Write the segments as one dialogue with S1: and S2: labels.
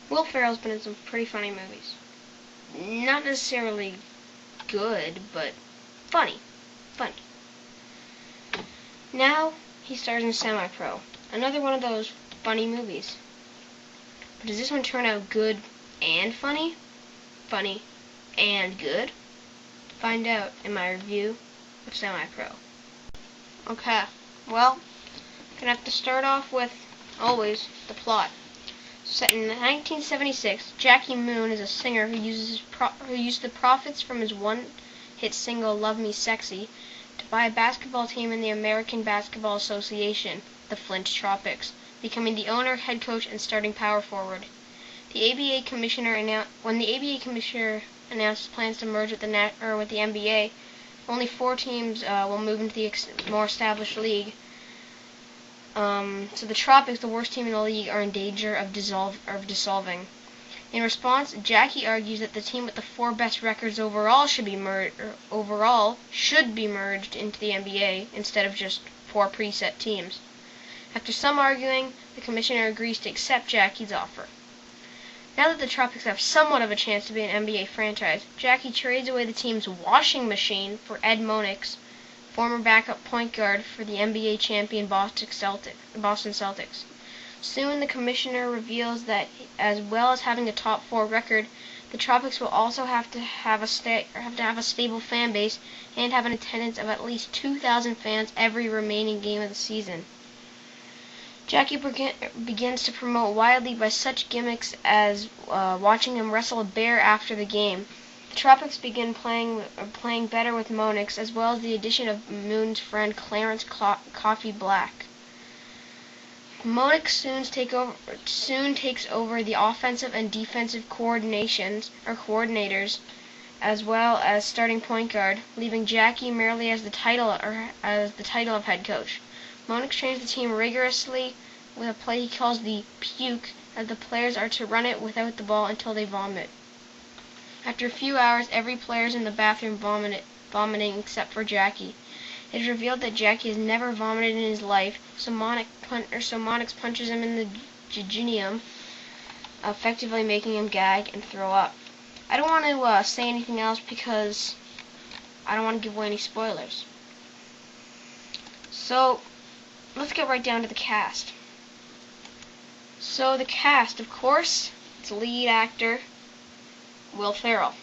S1: Will Ferrell's been in some pretty funny movies. Not necessarily good, but funny. Funny. Now he stars in Semi-Pro, another one of those funny movies. But does this one turn out good and funny? Funny and good? Find out in my review of Semi-Pro. Okay, well, gonna have to start off with, always, the plot. Set in 1976, Jackie Moon is a singer who used the profits from his one-hit single "Love Me Sexy" to buy a basketball team in the American Basketball Association, the Flint Tropics, becoming the owner, head coach, and starting power forward. When the ABA commissioner announced plans to merge with the NBA, only 4 teams will move into the more established league. So the Tropics, the worst team in the league, are in danger of dissolving. In response, Jackie argues that the team with the 4 best records overall should be merged into the NBA instead of just 4 preset teams. After some arguing, the commissioner agrees to accept Jackie's offer. Now that the Tropics have somewhat of a chance to be an NBA franchise, Jackie trades away the team's washing machine for Ed Monix, former backup point guard for the NBA champion Boston Celtics. Soon, the commissioner reveals that, as well as having a top 4 record, the Tropics will also have to have a stable fan base and have an attendance of at least 2,000 fans every remaining game of the season. Jackie begins to promote widely by such gimmicks as watching him wrestle a bear after the game. The Tropics begin playing better with Monix, as well as the addition of Moon's friend Clarence Coffee Black. Monix soon takes over the offensive and defensive coordinators, as well as starting point guard, leaving Jackie merely as the title of head coach. Monix trains the team rigorously with a play he calls the puke, as the players are to run it without the ball until they vomit. After a few hours, every player is in the bathroom vomiting except for Jackie. It is revealed that Jackie has never vomited in his life, so Monix punches him in the jejunum, effectively making him gag and throw up. I don't want to say anything else because I don't want to give away any spoilers. So, let's get right down to the cast. So, the cast, of course, its lead actor, Will Ferrell.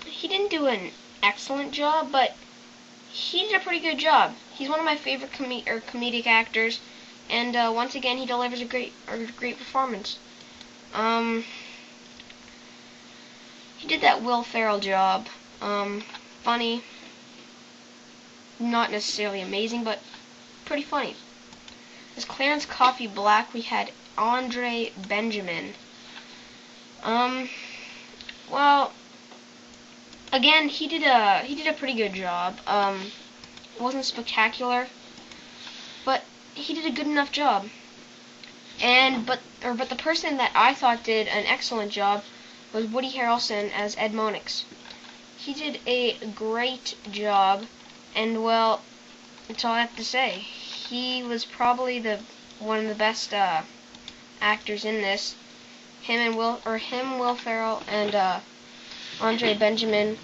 S1: He didn't do an excellent job, but he did a pretty good job. He's one of my favorite comedic actors, and once again, he delivers a great performance. He did that Will Ferrell job. Funny, not necessarily amazing, but pretty funny. As Clarence Coffee Black, we had Andre Benjamin. Well, again, he did a pretty good job. It wasn't spectacular, but he did a good enough job. But the person that I thought did an excellent job was Woody Harrelson as Ed Monix. He did a great job, and well, that's all I have to say. He was probably one of the best actors in this. Will Ferrell, and Andre Benjamin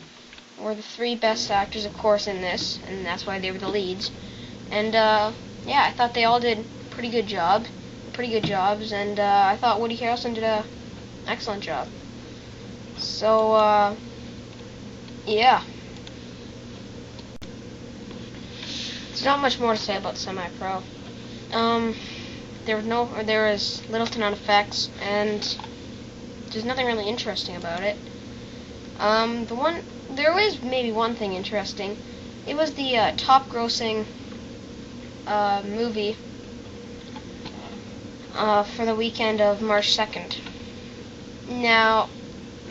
S1: were the 3 best actors, of course, in this, and that's why they were the leads. And yeah, I thought they all did pretty good jobs, and I thought Woody Harrelson did an excellent job. So yeah. There's not much more to say about Semi-Pro. There was little to none effects, and there's nothing really interesting about it. There is maybe one thing interesting. It was the top-grossing movie for the weekend of March 2nd. Now,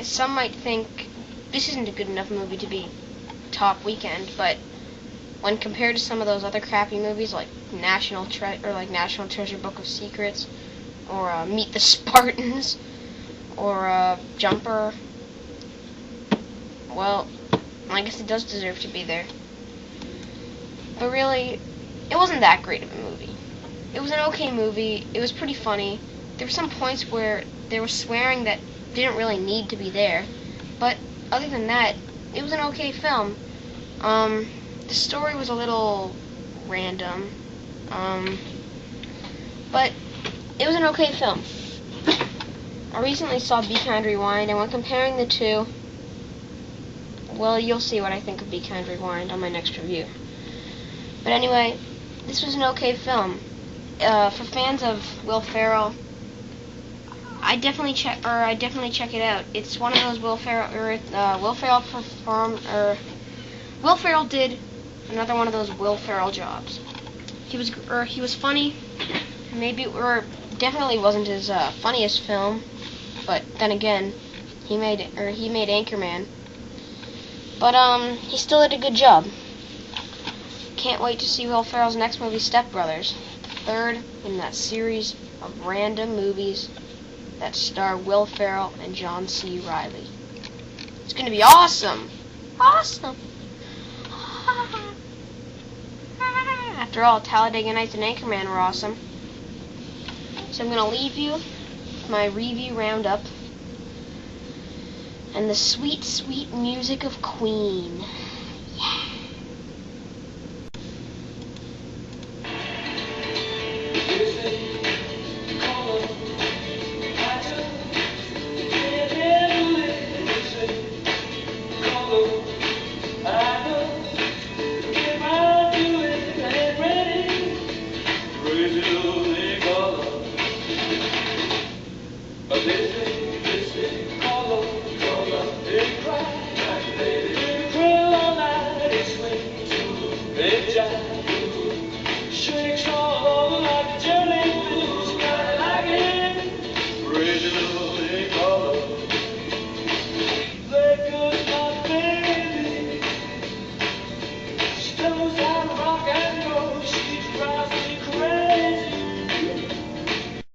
S1: some might think this isn't a good enough movie to be top weekend, but when compared to some of those other crappy movies like National Treasure Book of Secrets, or Meet the Spartans, or Jumper, well, I guess it does deserve to be there. But really, it wasn't that great of a movie. It was an okay movie. It was pretty funny. there were some points where there was swearing that didn't really need to be there. But other than that, it was an okay film. The story was a little random. But it was an okay film. I recently saw Be Kind Rewind, and when comparing the two, well, you'll see what I think of Be Kind Rewind on my next review. But anyway, this was an okay film. For fans of Will Ferrell, I definitely check it out. It's one of those Will Ferrell did another one of those Will Ferrell jobs. He was funny. Definitely wasn't his funniest film, but then again, he made Anchorman. But he still did a good job. Can't wait to see Will Ferrell's next movie, Step Brothers, the third in that series of random movies that star Will Ferrell and John C. Reilly. It's gonna be awesome! Awesome! After all, Talladega Nights and Anchorman were awesome. So I'm gonna leave you with my review roundup and the sweet, sweet music of Queen. Yeah.
S2: But